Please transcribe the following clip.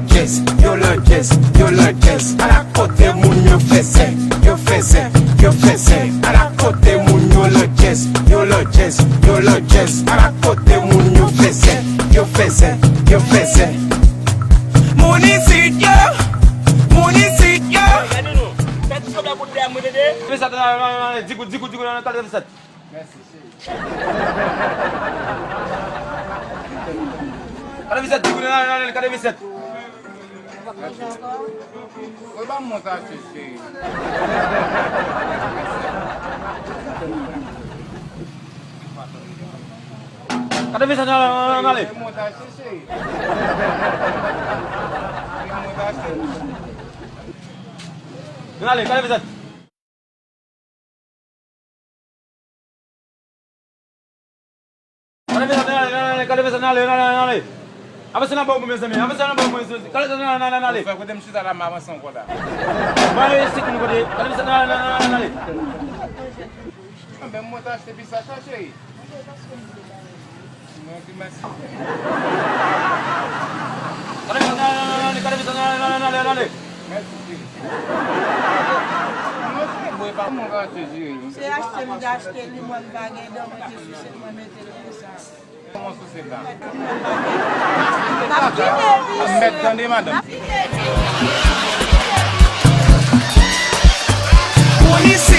jazz, yo le jazz, yo le jazz. À la côté moun yo faisait, yo faisait, yo faisait. À la côté moun yo le jazz, yo le jazz, yo le jazz. À la côté moun yo faisait, yo faisait, yo faisait. Moun ici yo, moun ici yo. Cadê Vicente? Cadê Vicente? Foi pra montar xixi. Cadê Vicente? Ali. Foi montar xixi. Foi montar xixi. Ali, cadê Vicente? Cadê Vicente? Ali. Avança na boca, meus amigos. Avança na boca, meus amigos. Cadê Vicente? Ali. Foi quando eu me chutar lá, mas avançou um colar. Vai esse aqui no poder. Cadê Vicente? Ali. Também montar esse bicho chache aí. Não que mais. Cadê Vicente? Cadê Vicente? Ali. Foi pra montar xixi. Você acha que ele acha que ele manda baguete, não, mas isso você não vai meter ele nessa. Como sociedade? Tá aqui, Metendo, madame. Police